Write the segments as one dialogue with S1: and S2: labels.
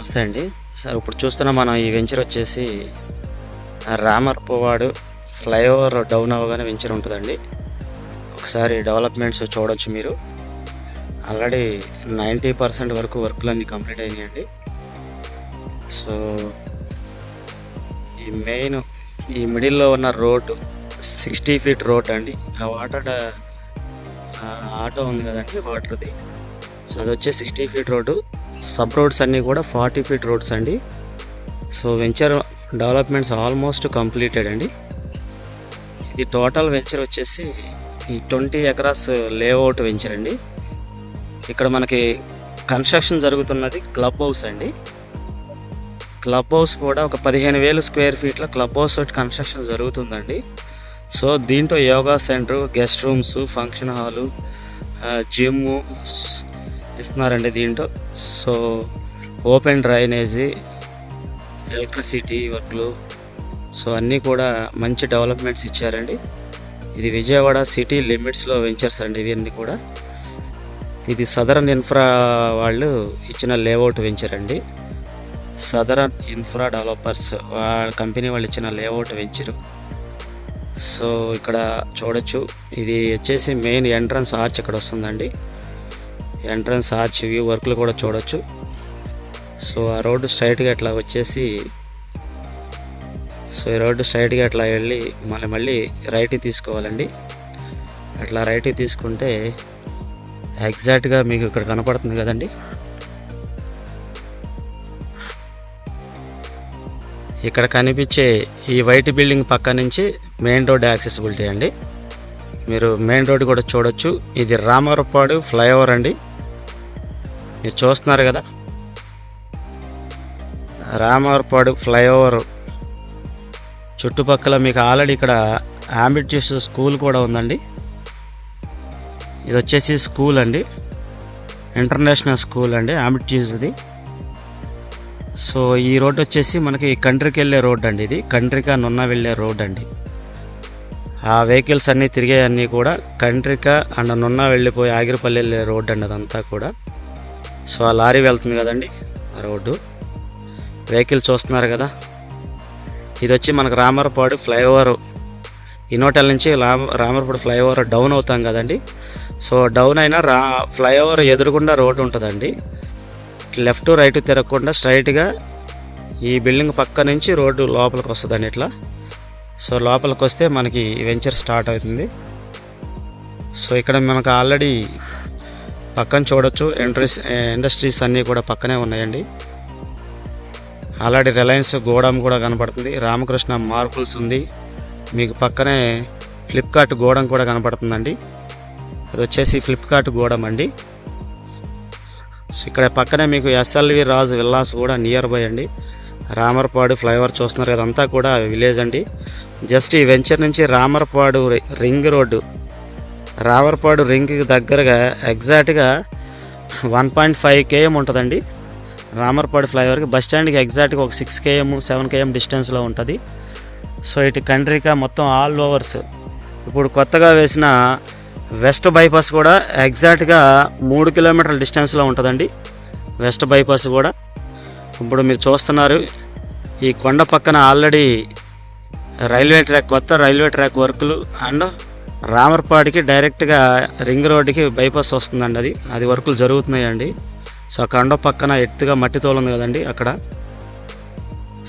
S1: నమస్తే అండి. సార్ ఇప్పుడు చూస్తున్న మనం ఈ వెంచర్ వచ్చేసి రామర్పవాడు ఫ్లైఓవర్ డౌన్ అవ్వగానే వెంచర్ ఉంటుందండి. ఒకసారి డెవలప్మెంట్స్ చూడొచ్చు మీరు. ఆల్రెడీ 90% వరకు వర్క్లన్నీ కంప్లీట్ అయినాయండి. సో ఈ మిడిల్లో ఉన్న రోడ్డు 60 ఫీట్ రోడ్ అండి. ఆ వాటర్ ఆటో ఉంది కదండి వాటర్ది. సో అది వచ్చే 60 ఫీట్ రోడ్డు. సబ్ రోడ్స్ అన్నీ కూడా 40 ఫీట్ రోడ్స్ అండి. So venture developments almost completed అండి. ఇది టోటల్ వెంచర్ వచ్చేసి ఈ 20 ఎకరాస్ లేఅవుట్ వెంచర్ అండి. ఇక్కడ మనకి కన్స్ట్రక్షన్ జరుగుతున్నది క్లబ్ హౌస్ అండి. క్లబ్ హౌస్ కూడా ఒక 15,000 స్క్వేర్ ఫీట్ల క్లబ్ హౌస్ కన్స్ట్రక్షన్ జరుగుతుందండి. సో దీంట్లో yoga centre, guest rooms, function hall, gym ఇస్తున్నారండి దీంట్లో. సో ఓపెన్ డ్రైనేజీ, ఎలక్ట్రిసిటీ వర్క్లు, సో అన్నీ కూడా మంచి డెవలప్మెంట్స్ ఇచ్చారండి. ఇది విజయవాడ సిటీ లిమిట్స్లో వెంచర్స్ అండి ఇవన్నీ కూడా. ఇది సదరన్ ఇన్ఫ్రా వాళ్ళు ఇచ్చిన లేఅవుట్ వెంచర్ అండి. సదరన్ ఇన్ఫ్రా డెవలపర్స్ కంపెనీ వాళ్ళు ఇచ్చిన లేఅవుట్ వెంచరు. సో ఇక్కడ చూడొచ్చు, ఇది వచ్చేసి మెయిన్ ఎంట్రన్స్ ఆర్చ్ ఇక్కడ వస్తుందండి. ఎంట్రన్స్ ఆర్చ్ వ్యూ వర్క్లు కూడా చూడొచ్చు. సో ఆ రోడ్డు స్ట్రైట్గా ఇట్లా వచ్చేసి, సో ఈ రోడ్డు స్ట్రైట్గా ఇట్లా వెళ్ళి మళ్ళీ రైట్కి తీసుకోవాలండి. అట్లా రైట్కి తీసుకుంటే ఎగ్జాక్ట్గా మీకు ఇక్కడ కనపడుతుంది కదండి. ఇక్కడ కనిపించే ఈ వైట్ బిల్డింగ్ పక్క నుంచి మెయిన్ రోడ్ యాక్సెసిబిలిటీ అండి. మీరు మెయిన్ రోడ్ కూడా చూడొచ్చు. ఇది రామవరపాడు ఫ్లైఓవర్ అండి. మీరు చూస్తున్నారు కదా, రామవరపాడు ఫ్లైఓవర్ చుట్టుపక్కల మీకు ఆల్రెడీ ఇక్కడ అంబిడ్జియస్ స్కూల్ కూడా ఉందండి. ఇది వచ్చేసి స్కూల్ అండి, ఇంటర్నేషనల్ స్కూల్ అండి అంబిడ్జియస్ది. సో ఈ రోడ్ వచ్చేసి మనకి కంట్రీకి వెళ్ళే రోడ్ అండి. ఇది కంట్రికా నున్న వెళ్ళే రోడ్ అండి. ఆ వెహికల్స్ అన్నీ తిరిగే అన్నీ కూడా కంట్రికా అండ్ నున్న వెళ్ళిపోయి ఆగిరిపల్లి వెళ్ళే రోడ్ అండి అదంతా కూడా. సో ఆ లారీ వెళ్తుంది కదండి ఆ రోడ్డు. వెహికల్ చూస్తున్నారు కదా. ఇది వచ్చి మనకు రామర్పాడు ఫ్లైఓవర్, ఇన్నోటల్ నుంచి రామర్పాడు ఫ్లైఓవర్ డౌన్ అవుతాం కదండి. సో డౌన్ అయినా ఫ్లైఓవర్ ఎదురుగుండా రోడ్డు ఉంటుందండి. లెఫ్ట్ రైట్ తిరగకుండా స్ట్రైట్గా ఈ బిల్డింగ్ పక్క నుంచి రోడ్డు లోపలికి వస్తుందండి ఇట్లా. సో లోపలికి వస్తే మనకి వెంచర్ స్టార్ట్ అవుతుంది. సో ఇక్కడ మనకు ఆల్రెడీ పక్కన చూడొచ్చు ఇండస్ట్రీస్ అన్నీ కూడా పక్కనే ఉన్నాయండి. ఆల్రెడీ రిలయన్స్ గోడౌన్ కూడా కనపడుతుంది. రామకృష్ణ మార్బుల్స్ ఉంది. మీకు పక్కనే ఫ్లిప్కార్ట్ గోడౌన్ కూడా కనపడుతుందండి. అది వచ్చేసి ఫ్లిప్కార్ట్ గోడౌన్ అండి. సో ఇక్కడ పక్కనే మీకు ఎస్ఎల్వి రాజు విల్లాస్ కూడా నియర్ బై అండి. రామర్పాడు ఫ్లైఓవర్ చూస్తున్నారు కదా, అంతా కూడా విలేజ్ అండి. జస్ట్ ఈ వెంచర్ నుంచి రామర్పాడు రింగ్ రోడ్డు, రామర్పాడు రింగ్కి దగ్గరగా ఎగ్జాక్ట్గా 1.5 km ఉంటుందండి. రామర్పాడు ఫ్లైఓవర్కి బస్ స్టాండ్కి ఎగ్జాక్ట్గా ఒక 6 km 7 km డిస్టెన్స్లో ఉంటుంది. సో ఇటు కంట్రీకా మొత్తం ఆల్ ఓవర్స్. ఇప్పుడు కొత్తగా వేసిన వెస్ట్ బైపాస్ కూడా ఎగ్జాక్ట్గా 3 కిలోమీటర్ల డిస్టెన్స్లో ఉంటుందండి. వెస్ట్ బైపాస్ కూడా ఇప్పుడు మీరు చూస్తున్నారు. ఈ కొండ పక్కన ఆల్రెడీ కొత్త రైల్వే ట్రాక్ వర్కులు అండ్ రామర్పాడికి డైరెక్ట్గా రింగ్ రోడ్డుకి బైపాస్ వస్తుందండి. అది వర్కులు జరుగుతున్నాయండి. సో కొండ పక్కన ఎత్తుగా మట్టి తోలు ఉంది కదండి అక్కడ.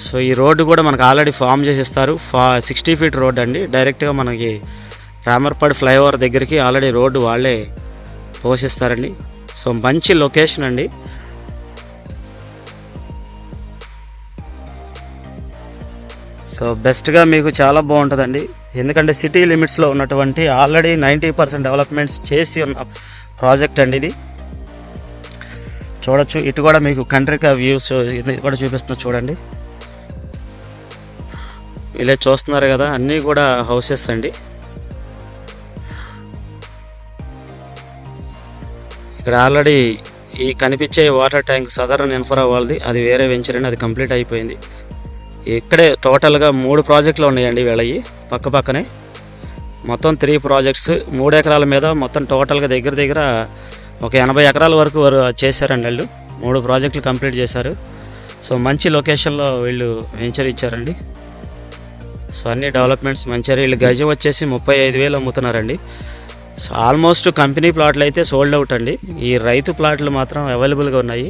S1: సో ఈ రోడ్డు కూడా మనకు ఆల్రెడీ ఫామ్ చేసిస్తారు. 60 ఫీట్ రోడ్ అండి. డైరెక్ట్గా మనకి రామర్పాడు ఫ్లైఓవర్ దగ్గరికి ఆల్రెడీ రోడ్డు వాళ్ళే పోషిస్తారండి. సో మంచి లొకేషన్ అండి. సో బెస్ట్గా మీకు చాలా బాగుంటుందండి. ఎందుకంటే సిటీ లిమిట్స్లో ఉన్నటువంటి ఆల్రెడీ 90% డెవలప్మెంట్స్ చేసి ఉన్న ప్రాజెక్ట్ అండి ఇది. చూడొచ్చు. ఇటు కూడా మీకు కంట్రీకా వ్యూస్ ఇది కూడా చూపిస్తున్నా చూడండి. ఇలా చూస్తున్నారు కదా, అన్నీ కూడా హౌసెస్ అండి. ఇక్కడ ఆల్రెడీ ఈ కనిపించే వాటర్ ట్యాంక్ సదరన్ ఇన్ఫ్రా వాళ్ళది, అది వేరే వెంచర్ అండి. అది కంప్లీట్ అయిపోయింది. ఇక్కడే టోటల్గా 3 ప్రాజెక్టులు ఉన్నాయండి వీళ్ళవి పక్క పక్కనే. మొత్తం 3 ప్రాజెక్ట్స్ 3 ఎకరాల మీద మొత్తం టోటల్గా దగ్గర ఒక 80 ఎకరాల వరకు చేశారండి వాళ్ళు. 3 ప్రాజెక్టులు కంప్లీట్ చేశారు. సో మంచి లొకేషన్లో వీళ్ళు వెంచర్ ఇచ్చారండి. సో అన్ని డెవలప్మెంట్స్ మంచిగా. వీళ్ళు గజం వచ్చేసి 35,000 అమ్ముతున్నారండి. సో ఆల్మోస్ట్ కంపెనీ ప్లాట్లు అయితే సోల్డ్ అవుట్ అండి. ఈ రైతు ప్లాట్లు మాత్రం అవైలబుల్గా ఉన్నాయి.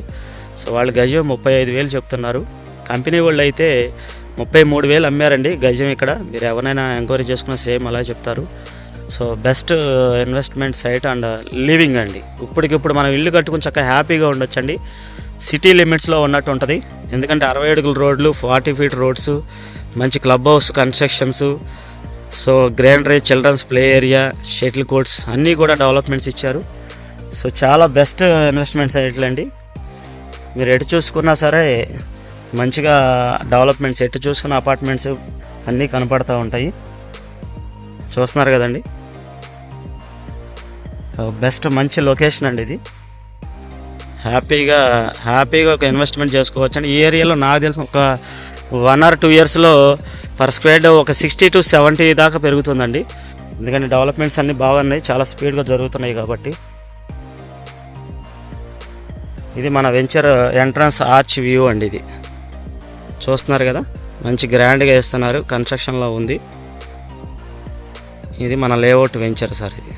S1: సో వాళ్ళు గజం 35,000 చెప్తున్నారు. కంపెనీ వాళ్ళు అయితే 33,000 అమ్మారండి గజం. ఇక్కడ మీరు ఎవరైనా ఎంక్వైరీ చేసుకున్న సేమ్ అలా చెప్తారు. So best investment site and living అండి. ఇప్పటికిప్పుడు మనం ఇల్లు కట్టుకుని చక్కగా హ్యాపీగా ఉండొచ్చండి. సిటీ లిమిట్స్లో ఉన్నట్టు ఉంటుంది. ఎందుకంటే 60 అడుగుల రోడ్లు, 40 ఫీట్ రోడ్స్, మంచి క్లబ్ హౌస్ కన్స్ట్రక్షన్స్, సో గ్రాండరీ, childrens play area, shuttle courts అన్నీ కూడా డెవలప్మెంట్స్ ఇచ్చారు. సో చాలా బెస్ట్ ఇన్వెస్ట్మెంట్ సైట్లు అండి. మీరు ఎటు చూసుకున్నా సరే మంచిగా డెవలప్మెంట్స్, ఎటు చూసుకున్న అపార్ట్మెంట్స్ అన్నీ కనపడుతూ ఉంటాయి. చూస్తున్నారు కదండి, బెస్ట్ మంచి లొకేషన్ అండి ఇది. హ్యాపీగా ఒక ఇన్వెస్ట్మెంట్ చేసుకోవచ్చు అండి. ఈ ఏరియాలో నాకు తెలిసిన ఒక 1 or 2 ఇయర్స్లో పర్ స్క్వేర్ ఒక 60 to 70 దాకా పెరుగుతుందండి. ఎందుకంటే డెవలప్మెంట్స్ అన్నీ బాగున్నాయి, చాలా స్పీడ్గా జరుగుతున్నాయి కాబట్టి. ఇది మన వెంచర్ ఎంట్రన్స్ ఆర్చ్ వ్యూ అండి. ఇది చూస్తున్నారు కదా, మంచి గ్రాండ్గా వేస్తున్నారు, కన్స్ట్రక్షన్లో ఉంది. ఇది మన లేఅవుట్ వెంచర్ సార్ ఇది.